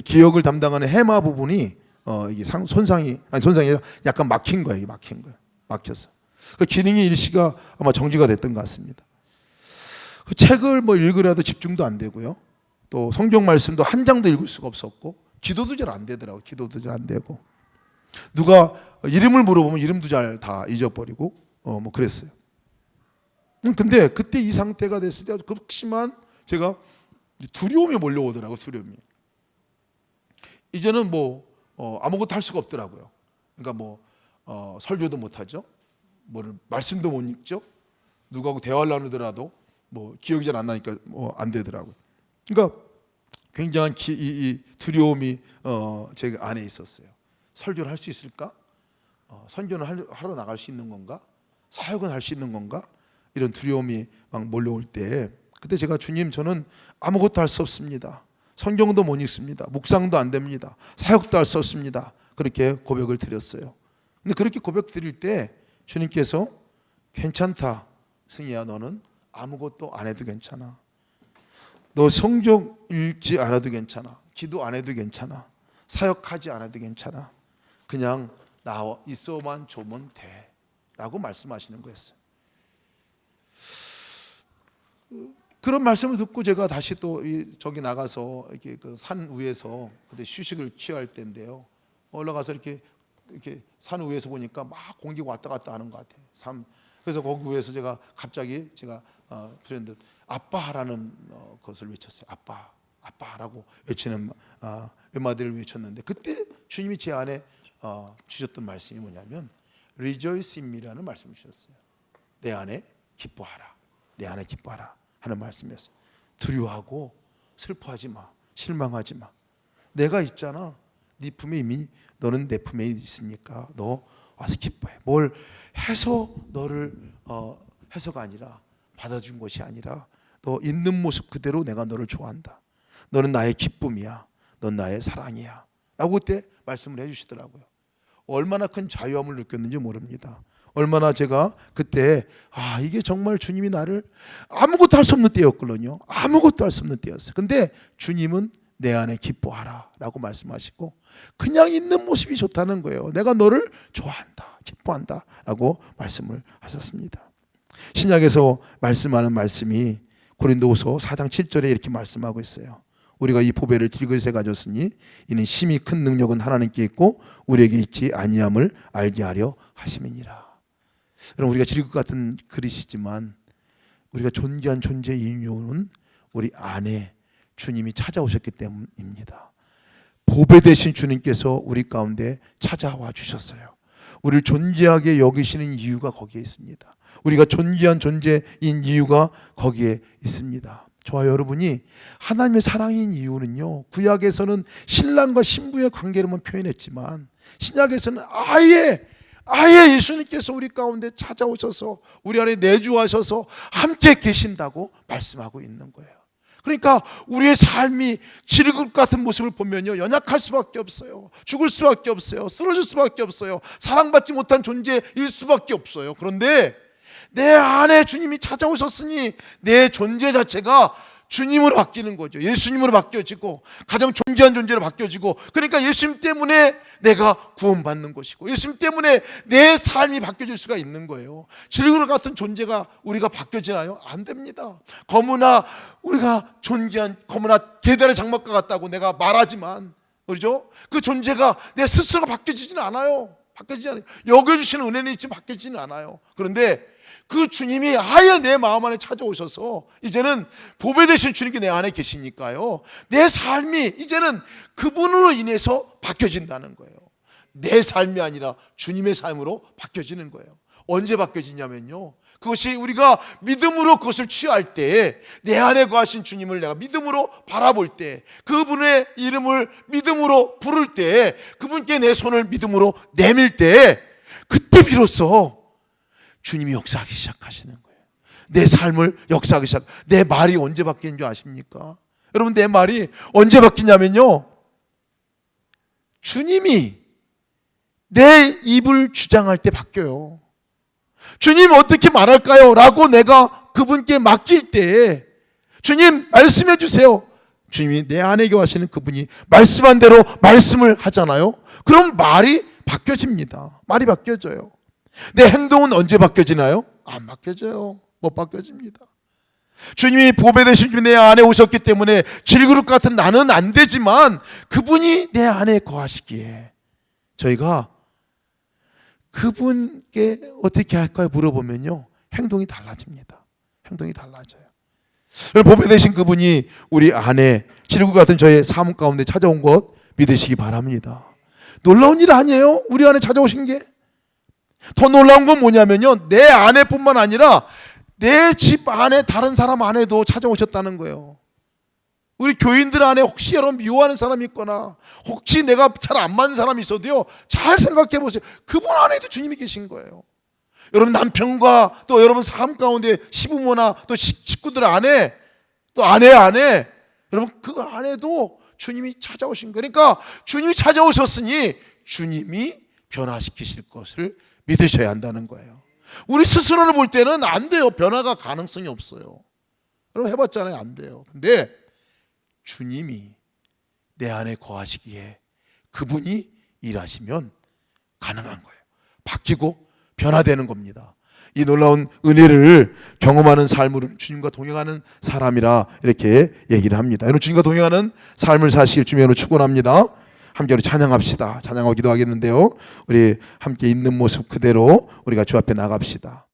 기억을 담당하는 해마 부분이 이게 손상이 아니라 약간 막힌 거예요. 막힌 거예요. 막혔어. 그 기능이 일시가 아마 정지가 됐던 것 같습니다. 그 책을 뭐 읽으려도 집중도 안 되고요. 또 성경 말씀도 한 장도 읽을 수가 없었고 기도도 잘 안 되더라고요. 기도도 잘 안 되고 누가 이름을 물어보면 이름도 잘 다 잊어버리고 뭐 그랬어요. 근데 그때 이 상태가 됐을 때 극심한 제가 두려움이 몰려오더라고요. 두려움이. 이제는 뭐 아무것도 할 수가 없더라고요. 그러니까 뭐 설교도 못 하죠. 뭐를 말씀도 못 읽죠. 누구하고 대화를 나누더라도 뭐 기억이 잘 안 나니까 뭐 안 되더라고요. 그러니까 굉장한 이 두려움이 제 안에 있었어요. 설교를 할 수 있을까? 선교는 하러 나갈 수 있는 건가? 사역은 할 수 있는 건가? 이런 두려움이 막 몰려올 때 그때 제가 주님 저는 아무것도 할 수 없습니다. 성경도 못 읽습니다. 묵상도 안 됩니다. 사역도 할 수 없습니다. 그렇게 고백을 드렸어요. 근데 그렇게 고백 드릴 때 주님께서 괜찮다 승희야 너는 아무것도 안 해도 괜찮아. 너 성경 읽지 않아도 괜찮아. 기도 안 해도 괜찮아. 사역하지 않아도 괜찮아. 그냥 나와 있어만 좋으면 돼 라고 말씀하시는 거였어요. 그런 말씀을 듣고 제가 다시 또 저기 나가서 이렇게 그 산 위에서 그때 휴식을 취할 때인데요. 올라가서 이렇게 산 위에서 보니까 막 공기가 왔다 갔다 하는 것 같아요. 그래서 거기 위에서 제가 갑자기 제가 프렌드 아빠라는 것을 외쳤어요. 아빠라고 외치는 몇 마디를 외쳤는데 그때 주님이 제 안에 주셨던 말씀이 뭐냐면 Rejoice in me라는 말씀을 주셨어요. 내 안에 기뻐하라. 내 안에 기뻐하라 하는 말씀이었어요. 두려워하고 슬퍼하지 마. 실망하지 마. 내가 있잖아. 네 품에 이미 너는 내 품에 있으니까 너 와서 기뻐해. 뭘 해서 너를 해서가 아니라 받아준 것이 아니라 너 있는 모습 그대로 내가 너를 좋아한다. 너는 나의 기쁨이야. 넌 나의 사랑이야. 라고 그때 말씀을 해주시더라고요. 얼마나 큰 자유함을 느꼈는지 모릅니다. 얼마나 제가 그때 이게 정말 주님이 나를 아무것도 할 수 없는 때였거든요. 아무것도 할 수 없는 때였어요. 근데 주님은 내 안에 기뻐하라 라고 말씀하시고 그냥 있는 모습이 좋다는 거예요. 내가 너를 좋아한다, 기뻐한다 라고 말씀을 하셨습니다. 신약에서 말씀하는 말씀이 고린도후서 4장 7절에 이렇게 말씀하고 있어요. 우리가 이 보배를 들것에 가졌으니 이는 심히 큰 능력은 하나님께 있고 우리에게 있지 아니함을 알게 하려 하심이니라. 여러분 우리가 질것 같은 그릇이지만 우리가 존귀한 존재의 이유는 우리 안에 주님이 찾아오셨기 때문입니다. 보배 되신 주님께서 우리 가운데 찾아와 주셨어요. 우리를 존귀하게 여기시는 이유가 거기에 있습니다. 우리가 존귀한 존재인 이유가 거기에 있습니다. 저와 여러분이 하나님의 사랑인 이유는요, 구약에서는 신랑과 신부의 관계로만 표현했지만 신약에서는 아예 예수님께서 우리 가운데 찾아오셔서 우리 안에 내주하셔서 함께 계신다고 말씀하고 있는 거예요. 그러니까 우리의 삶이 지르굴 같은 모습을 보면요, 연약할 수밖에 없어요. 죽을 수밖에 없어요. 쓰러질 수밖에 없어요. 사랑받지 못한 존재일 수밖에 없어요. 그런데 내 안에 주님이 찾아오셨으니 내 존재 자체가 주님으로 바뀌는 거죠. 예수님으로 바뀌어지고 가장 존귀한 존재로 바뀌어지고, 그러니까 예수님 때문에 내가 구원받는 것이고 예수님 때문에 내 삶이 바뀌어질 수가 있는 거예요. 질그릇 같은 존재가 우리가 바뀌어지나요? 안 됩니다. 거무나 우리가 존귀한 거무나 계달의 장막과 같다고 내가 말하지만, 그렇죠? 그 존재가 내 스스로가 바뀌어지지는 않아요. 여겨주시는 은혜는 있지만 바뀌어지지는 않아요. 그런데 그 주님이 아예 내 마음 안에 찾아오셔서 이제는 보배 되신 주님께 내 안에 계시니까요, 내 삶이 이제는 그분으로 인해서 바뀌어진다는 거예요. 내 삶이 아니라 주님의 삶으로 바뀌어지는 거예요. 언제 바뀌어지냐면요, 그것이 우리가 믿음으로 그것을 취할 때, 내 안에 거하신 주님을 내가 믿음으로 바라볼 때, 그분의 이름을 믿음으로 부를 때, 그분께 내 손을 믿음으로 내밀 때, 그때 비로소 주님이 역사하기 시작하시는 거예요. 내 삶을 역사하기 시작. 내 말이 언제 바뀌는 줄 아십니까? 여러분, 내 말이 언제 바뀌냐면요, 주님이 내 입을 주장할 때 바뀌어요. 주님 어떻게 말할까요? 라고 내가 그분께 맡길 때, 주님 말씀해 주세요. 주님이 내 안에 거하시는 그분이 말씀한 대로 말씀을 하잖아요. 그럼 말이 바뀌어집니다. 말이 바뀌어져요. 내 행동은 언제 바뀌어지나요? 안 바뀌어져요. 못 바뀌어집니다. 주님이 보배 되신 주님 내 안에 오셨기 때문에 질그릇 같은 나는 안 되지만 그분이 내 안에 거하시기에 저희가 그분께 어떻게 할까요? 물어보면요, 행동이 달라집니다. 행동이 달라져요. 보배 되신 그분이 우리 안에 질그릇 같은 저의 삶 가운데 찾아온 것 믿으시기 바랍니다. 놀라운 일 아니에요? 우리 안에 찾아오신 게. 더 놀라운 건 뭐냐면요, 내 안에뿐만 아니라 내 집 안에 다른 사람 안에도 찾아오셨다는 거예요. 우리 교인들 안에 혹시 여러분 미워하는 사람이 있거나 혹시 내가 잘 안 맞는 사람이 있어도요, 잘 생각해 보세요. 그분 안에도 주님이 계신 거예요. 여러분 남편과 또 여러분 삶 가운데 시부모나 또 식구들 안에 또 아내 안에 여러분 그 안에도 주님이 찾아오신 거예요. 그러니까 주님이 찾아오셨으니 주님이 변화시키실 것을 믿으셔야 한다는 거예요. 우리 스스로를 볼 때는 안 돼요. 변화가 가능성이 없어요. 여러분 해봤잖아요. 안 돼요. 근데 주님이 내 안에 거하시기에 그분이 일하시면 가능한 거예요. 바뀌고 변화되는 겁니다. 이 놀라운 은혜를 경험하는 삶으로 주님과 동행하는 사람이라 이렇게 얘기를 합니다. 여러분 주님과 동행하는 삶을 사실 주님으로 축원합니다. 함께 우리 찬양합시다. 찬양하고 기도하겠는데요, 우리 함께 있는 모습 그대로 우리가 주 앞에 나갑시다.